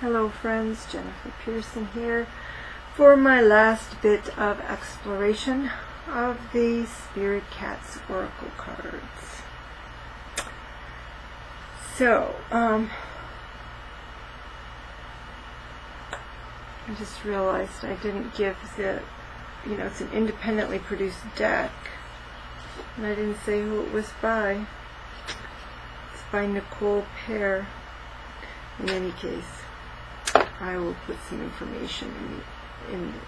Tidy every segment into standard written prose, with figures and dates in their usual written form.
Hello friends, Jennifer Pearson here for my last bit of exploration of the Spirit Cats Oracle cards. So, I just realized I didn't give the, it's an independently produced deck, and I didn't say who it was by. It's by Nicole Pear. In any case, I will put some information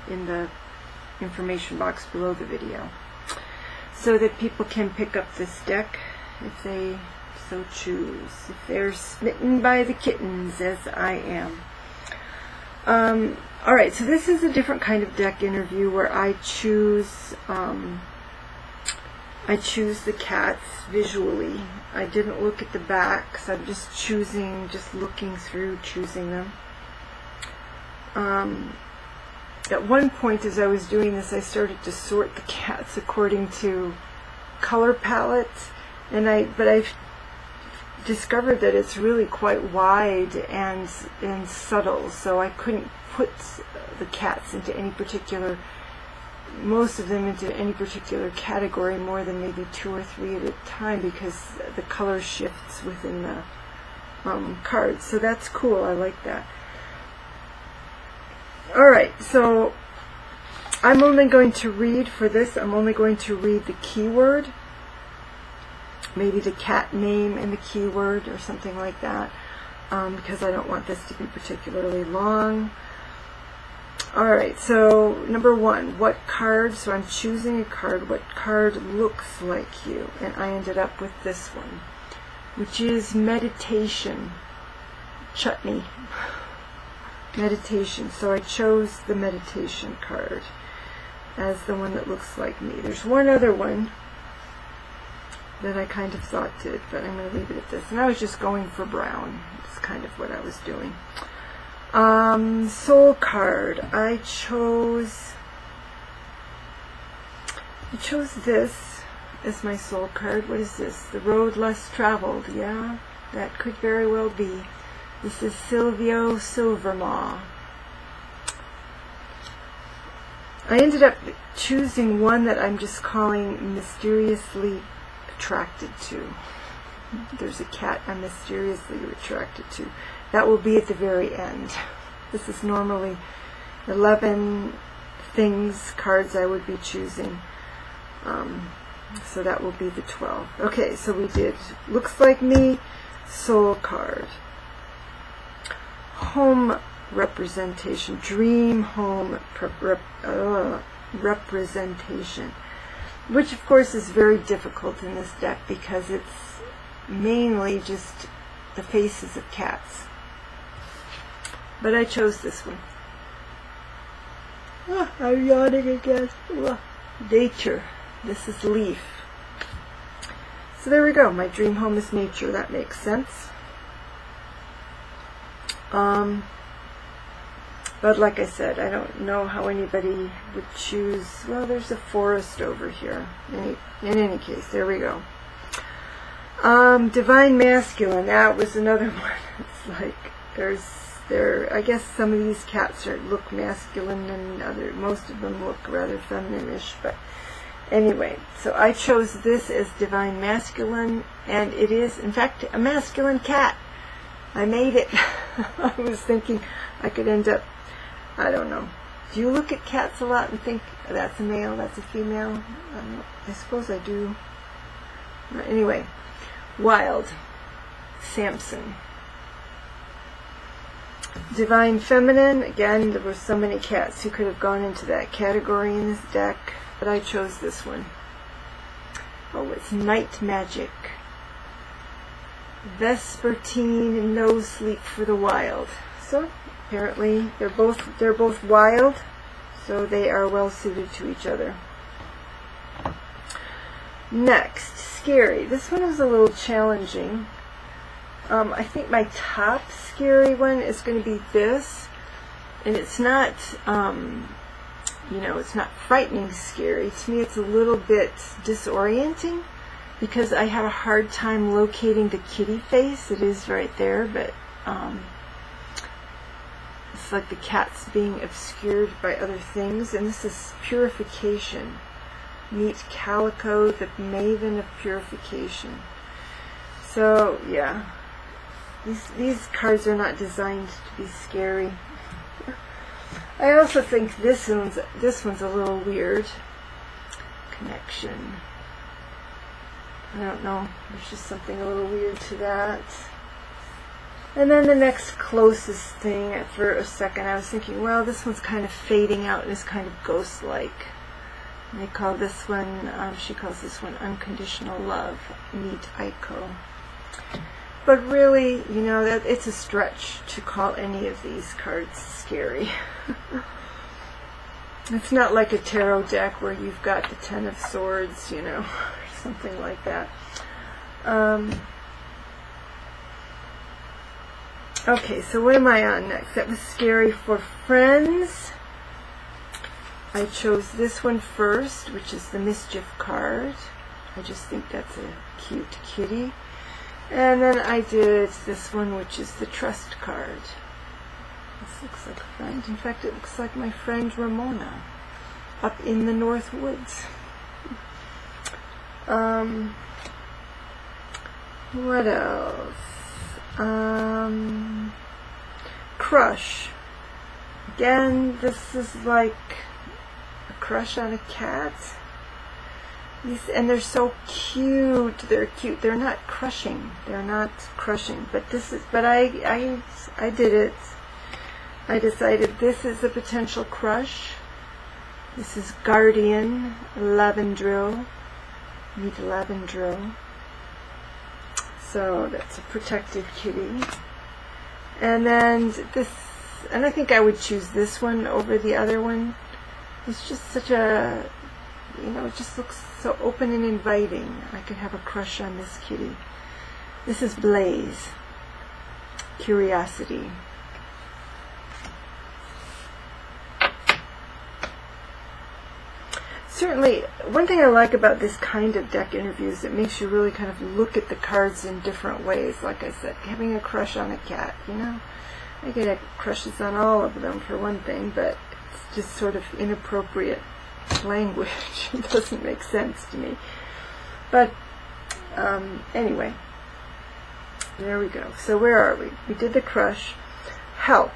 in the information box below the video so that people can pick up this deck if they so choose, if they're smitten by the kittens as I am. Alright, so this is a different kind of deck interview where I choose the cats visually. I didn't look at the backs. I'm just looking through, choosing them. At one point as I was doing this, I started to sort the cats according to color palette, but I've discovered that it's really quite wide and subtle, so I couldn't put the cats into most of them into any particular category more than maybe 2 or 3 at a time, because the color shifts within the cards. So that's cool. I like that. Alright, so I'm only going to read for this, I'm only going to read the keyword, maybe the cat name and the keyword or something like that, because I don't want this to be particularly long. Alright, so number 1, what card? So I'm choosing a card. What card looks like you? And I ended up with this one, which is Meditation. Chutney. Meditation. So I chose the Meditation card as the one that looks like me. There's one other one that I kind of thought did, but I'm going to leave it at this. And I was just going for brown. It's kind of what I was doing. Soul card. I chose this as my soul card. What is this? The Road Less Traveled. Yeah, that could very well be. This is Silvio Silvermaw. I ended up choosing one that I'm just calling Mysteriously Attracted To. There's a cat I'm mysteriously attracted to. That will be at the very end. This is normally 11 cards I would be choosing. So that will be the 12. Okay, so we did Looks Like Me, Soul card. Home representation, dream home representation, which of course is very difficult in this deck because it's mainly just the faces of cats. But I chose this one. I'm yawning again. Nature. This is Leaf. So there we go. My dream home is nature. That makes sense. But like I said, I don't know how anybody would choose. Well, there's a forest over here. In any case, there we go. Divine Masculine. That was another one. It's like I guess some of these cats look masculine, and most of them look rather feminine-ish. But anyway, so I chose this as Divine Masculine, and it is, in fact, a masculine cat. I made it. I was thinking I could end up, I don't know. Do you look at cats a lot and think that's a male, that's a female? I suppose I do. Anyway, Wild. Samson. Divine Feminine. Again, there were so many cats who could have gone into that category in this deck, but I chose this one. Oh, it's Night Magic. Vespertine, No Sleep for the Wild. So apparently they're both wild, so they are well suited to each other. Next, Scary. This one was a little challenging. I think my top scary one is going to be this, and it's not it's not frightening scary. To me it's a little bit disorienting, because I had a hard time locating the kitty face. It is right there, but like the cat's being obscured by other things. And this is purification. Meet Calico, the maven of purification. So, yeah. These cards are not designed to be scary. I also think this one's a little weird. Connection. I don't know. There's just something a little weird to that. And then the next closest thing, for a second I was thinking, well, this one's kind of fading out and is kind of ghost-like. And they call this one, she calls this one Unconditional Love. Meet Aiko. But really, you know, it's a stretch to call any of these cards scary. It's not like a tarot deck where you've got the Ten of Swords, you know, or something like that. Okay, so what am I on next? That was Scary for Friends. I chose this one first, which is the Mischief card. I just think that's a cute kitty. And then I did this one, which is the Trust card. This looks like a friend. In fact, it looks like my friend Ramona up in the North Woods. What else? Crush. Again, this is like a crush on a cat. And they're so cute. They're cute. They're not crushing. They're not crushing. But this is. But I did it. I decided this is a potential crush. This is Guardian Lavendril. Meet Lavendril. So that's a protective kitty. And then this. And I think I would choose this one over the other one. It's just such a. You know, it just looks so open and inviting. I could have a crush on this kitty. This is Blaze. Curiosity. Certainly, one thing I like about this kind of deck interview is it makes you really kind of look at the cards in different ways. Like I said, having a crush on a cat, you know. I get crushes on all of them for one thing, but it's just sort of inappropriate language. It doesn't make sense to me. But anyway, there we go. So where are we? We did the crush. Help.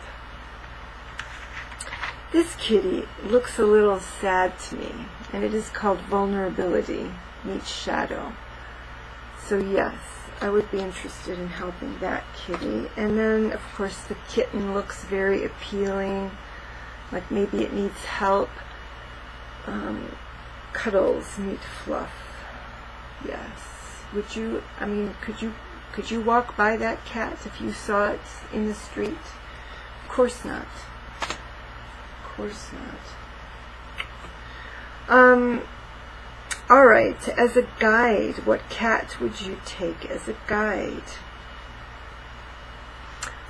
This kitty looks a little sad to me, and it is called Vulnerability Meets Shadow. So yes, I would be interested in helping that kitty. And then, of course, the kitten looks very appealing, like maybe it needs help. Cuddles meet fluff. Yes. Would you, I mean, could you walk by that cat if you saw it in the street? Of course not. Of course not. Alright, as a guide, what cat would you take as a guide?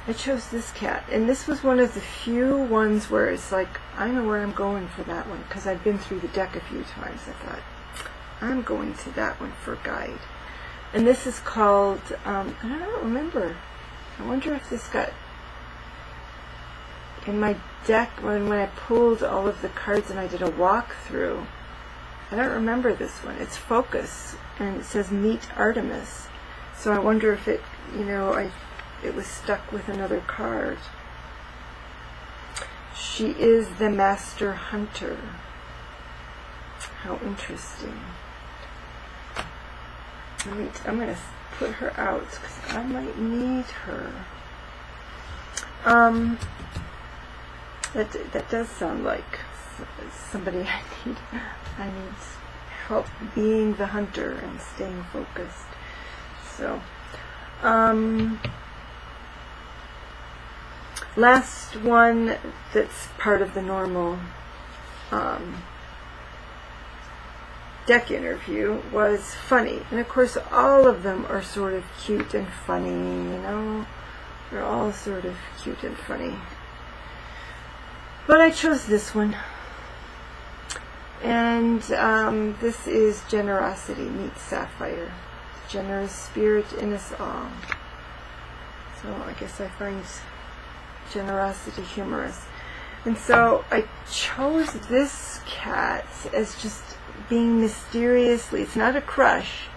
I chose this cat, and this was one of the few ones where it's like, I know where I'm going for that one, because I've been through the deck a few times. I thought, I'm going to that one for a guide. And this is called, I don't remember. I wonder if this got, in my deck, when I pulled all of the cards and I did a walkthrough, I don't remember this one. It's Focus, and it says Meet Artemis. So I wonder if it, you know, it was stuck with another card. She is the Master Hunter. How interesting. I'm going to put her out because I might need her. That does sound like somebody I need help being the hunter and staying focused. So, last one that's part of the normal deck interview was funny. And of course all of them are sort of cute and funny, you know. They're all sort of cute and funny. But I chose this one. And this is Generosity Meets Sapphire. Generous spirit in us all. So I guess I find generosity, humorous. And so I chose this cat as just being mysteriously, it's not a crush,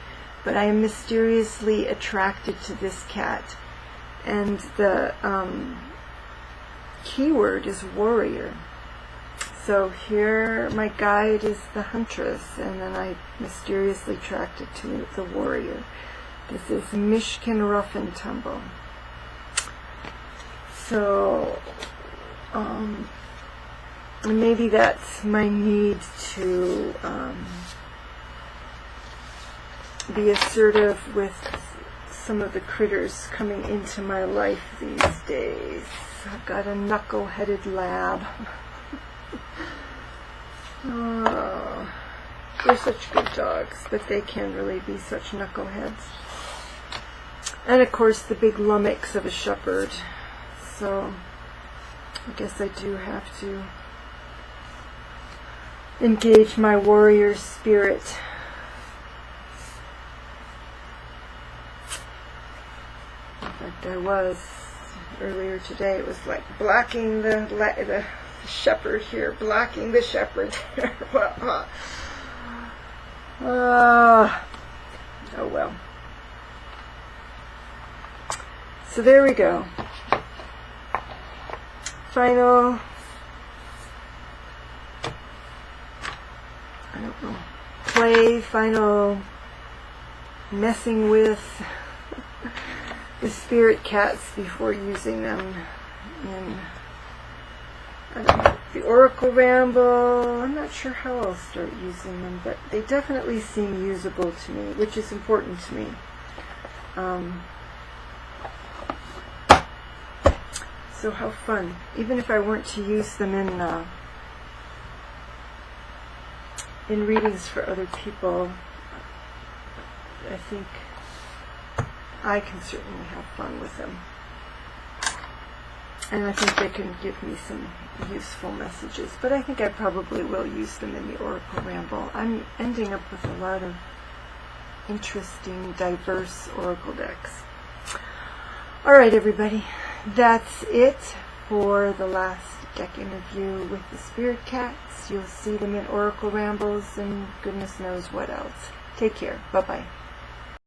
but I am mysteriously attracted to this cat. And the keyword is warrior. So here my guide is the huntress, and then I mysteriously attracted to the warrior. This is Mishkin Rough and Tumble. So maybe that's my need to be assertive with some of the critters coming into my life these days. I've got a knuckle-headed lab. Oh, they're such good dogs, but they can really be such knuckleheads. And of course the big lummox of a shepherd. So I guess I do have to engage my warrior spirit. In fact, I was earlier today. It was like blocking the shepherd here, blocking the shepherd there. Oh well. So there we go. Final, I don't know, play, final messing with the spirit cats before using them in, I don't know, the Oracle Ramble. I'm not sure how I'll start using them, but they definitely seem usable to me, which is important to me. So how fun. Even if I weren't to use them in readings for other people, I think I can certainly have fun with them. And I think they can give me some useful messages. But I think I probably will use them in the Oracle Ramble. I'm ending up with a lot of interesting, diverse Oracle decks. Alright, everybody. That's it for the last deck interview with the Spirit Cats. You'll see them in Oracle Rambles and goodness knows what else. Take care. Bye-bye.